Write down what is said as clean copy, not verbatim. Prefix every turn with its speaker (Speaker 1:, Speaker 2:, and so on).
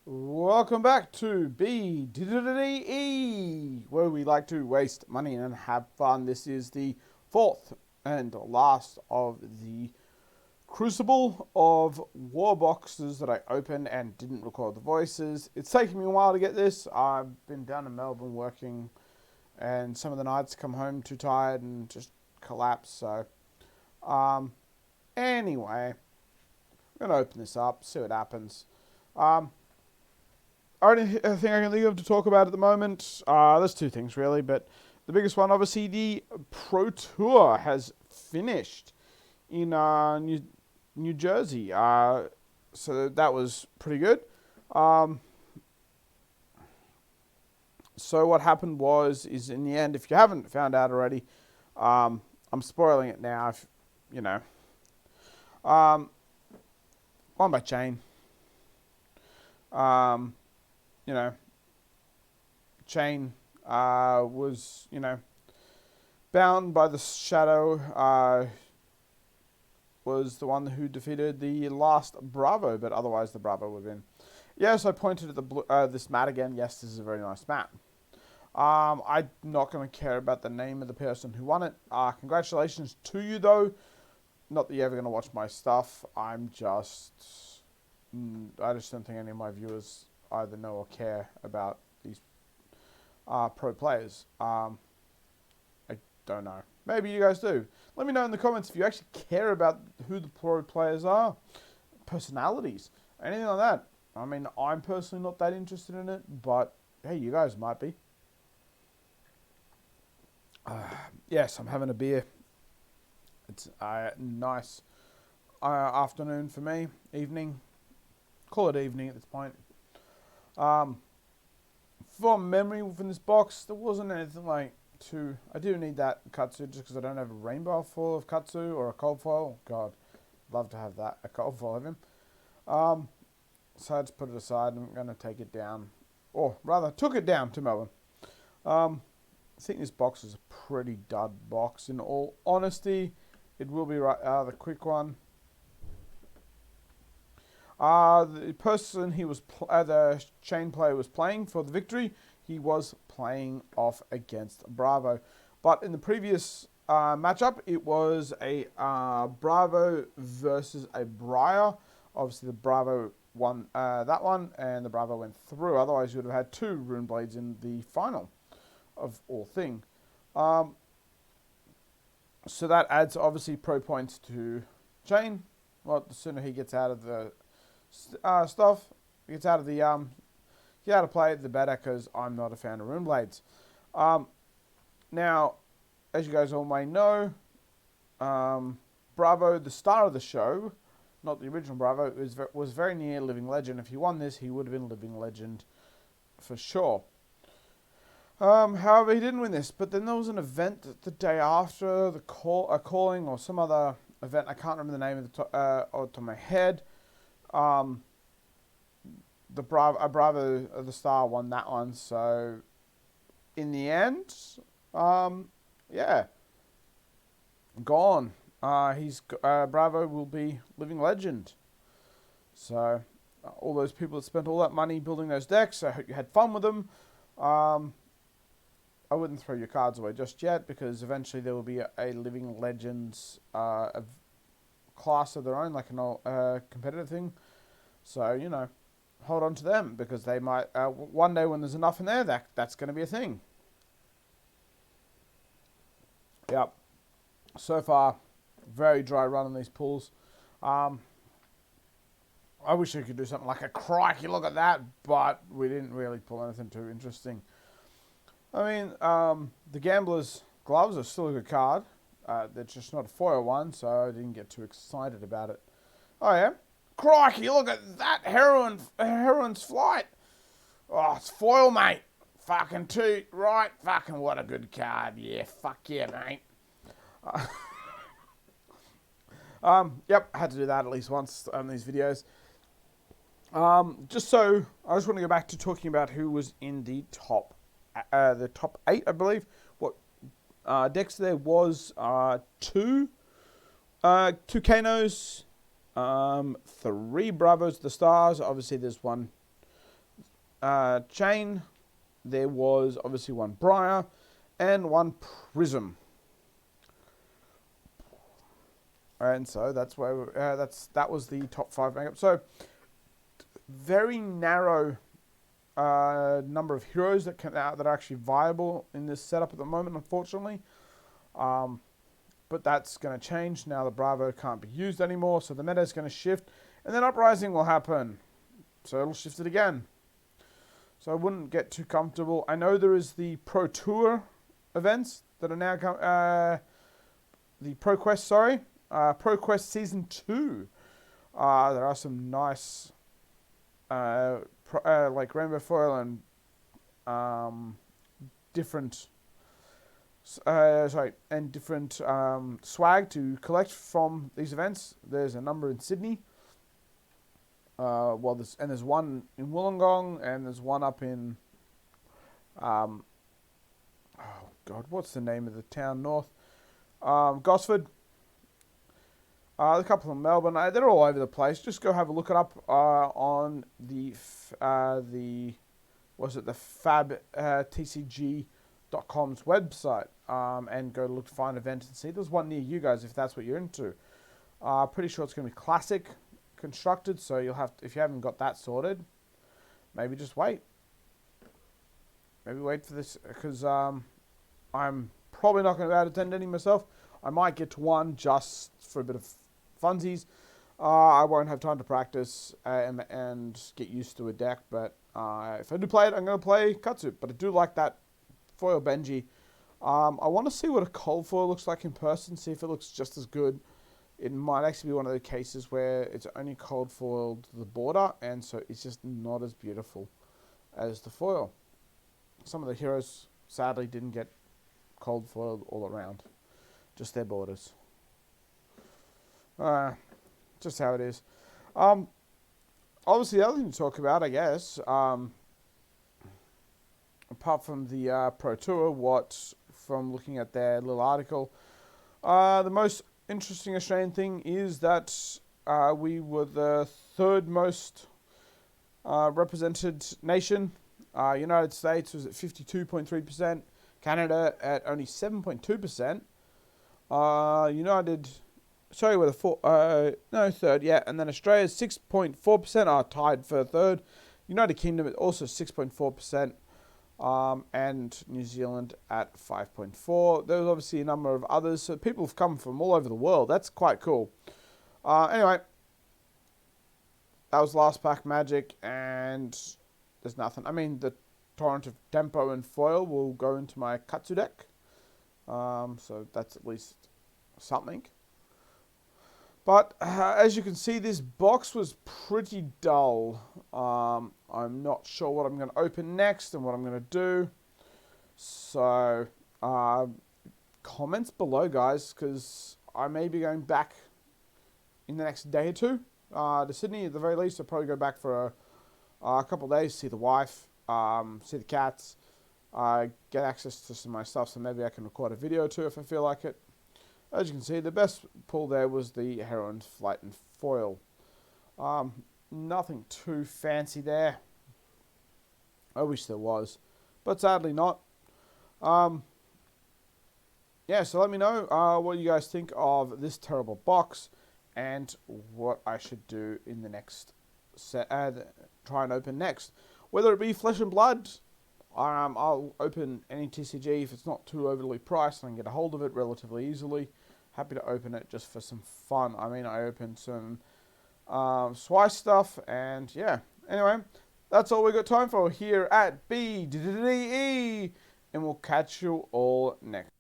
Speaker 1: Welcome back to BDDE, where we like to waste money and have fun. This is the fourth and last of the Crucible of war boxes that I opened and didn't record the voices. It's taken me a while to get this. I've been down in Melbourne working, and some of the nights come home too tired and just collapse. So, anyway, I'm gonna open this up, see what happens. Only thing I can think of to talk about at the moment, there's two things really, but the biggest one, obviously, the Pro Tour has finished in New Jersey. So that was pretty good. So what happened is in the end, if you haven't found out already, I'm spoiling it now. If you know, won by chain. Chain was, bound by the shadow, was the one who defeated the last Bravo, but otherwise the Bravo would win. Yes, I pointed at this mat again. Yes, this is a very nice mat. I'm not going to care about the name of the person who won it. Congratulations to you, though. Not that you're ever going to watch my stuff. I just don't think any of my viewers either know or care about these pro players. I don't know. Maybe you guys do. Let me know in the comments if you actually care about who the pro players are, personalities, anything like that. I mean, I'm personally not that interested in it, but hey, you guys might be. Yes, I'm having a beer. It's a nice afternoon for me, evening. Call it evening at this point. From memory within this box, there wasn't anything like too. I do need that katsu just because I don't have a rainbow foil of katsu or a cold foil. God, I'd love to have that, a cold foil of him. So I just put it aside. I'm going to take it down, or rather, took it down to Melbourne. I think this box is a pretty dud box. In all honesty, it will be the quick one. The person the chain player was playing for the victory, he was playing off against Bravo. But in the previous matchup, it was a Bravo versus a Briar. Obviously, the Bravo won that one, and the Bravo went through. Otherwise, you would have had two Rune Blades in the final of all thing. So that adds, obviously, pro points to Chain. Well, the sooner he gets out of the stuff, gets out of the get out of play, the better, because I'm not a fan of Rune Blades. Now, as you guys all may know, Bravo, the star of the show, not the original Bravo, was very near Living Legend. If he won this, he would have been Living Legend for sure. However, he didn't win this. But then there was an event the day after, a calling or some other event. I can't remember the name of the top of my head. The Bravo, the star, won that one. So, in the end, yeah, gone. Bravo will be Living Legend. So, all those people that spent all that money building those decks, I hope you had fun with them. I wouldn't throw your cards away just yet, because eventually there will be a Living Legends class of their own, like an competitive thing. So, hold on to them, because they might, one day when there's enough in there, that's going to be a thing. Yep. So far, very dry run on these pulls. I wish I could do something like a crikey, look at that, but we didn't really pull anything too interesting. I mean, the Gambler's Gloves are still a good card. They're just not a foil one, so I didn't get too excited about it. Oh, yeah? Crikey, look at that Heroine's Flight. Oh, it's foil, mate. Fucking toot, right? Fucking what a good card. Yeah, fuck yeah, mate. Yep, I had to do that at least once on these videos. I just want to go back to talking about who was in the top 8, I believe. What decks there was two Kanos, 3 Bravos, the Stars. Obviously, there's one chain, there was obviously one Briar and one Prism. And so that's where that was the top 5 makeup. So very narrow number of heroes that are actually viable in this setup at the moment, unfortunately. But that's going to change now. The Bravo can't be used anymore, so the meta is going to shift, and then Uprising will happen. So it'll shift it again. So I wouldn't get too comfortable. I know there is the Pro Tour events that are now the Pro Quest, Pro Quest Season 2. There are some nice like Rainbow Foil and different different swag to collect from these events. There's a number in Sydney. There's one in Wollongong, and there's one up in oh god, what's the name of the town north? Gosford. A couple in Melbourne. They're all over the place. Just go have a look it up on the Fab TCG.com's website, and go look to find events and see. There's one near you guys if that's what you're into. Pretty sure it's going to be classic constructed, so you'll have to, if you haven't got that sorted, maybe just wait. Maybe wait for this, because I'm probably not going to be able to attend any myself. I might get to one just for a bit of funsies. I won't have time to practice and get used to a deck, but if I do play it, I'm going to play Katsu. But I do like that foil Benji. I want to see what a cold foil looks like in person, see if it looks just as good. It might actually be one of the cases where it's only cold foiled the border, and so it's just not as beautiful as the foil. Some of the heroes sadly didn't get cold foiled all around, just their borders. Just how it is. Obviously, the other thing to talk about, I guess, apart from the Pro Tour, from looking at their little article, the most interesting Australian thing is that we were the third most represented nation. United States was at 52.3%, Canada at only 7.2%. Third, yeah, and then Australia 6.4% are tied for third. United Kingdom at also 6.4%, and New Zealand at 5.4%. There's obviously a number of others, so people have come from all over the world. That's quite cool. Anyway, that was last pack Magic, and there's nothing. I mean, the Torrent of Tempo and Foil will go into my Katsu deck, so that's at least something. But as you can see, this box was pretty dull. I'm not sure what I'm going to open next and what I'm going to do. So comments below, guys, because I may be going back in the next day or two to Sydney. At the very least, I'll probably go back for a couple of days, see the wife, see the cats, get access to some of my stuff, so maybe I can record a video too if I feel like it. As you can see, the best pull there was the Heron Flight and Foil. Nothing too fancy there. I wish there was, but sadly not. Yeah, so let me know what you guys think of this terrible box and what I should do in the next set. Try and open next. Whether it be Flesh and Blood, I'll open any TCG if it's not too overly priced and I can get a hold of it relatively easily. Happy to open it just for some fun. I mean, I opened some Swice stuff, and yeah. Anyway, that's all we got time for here at BDDE, and we'll catch you all next.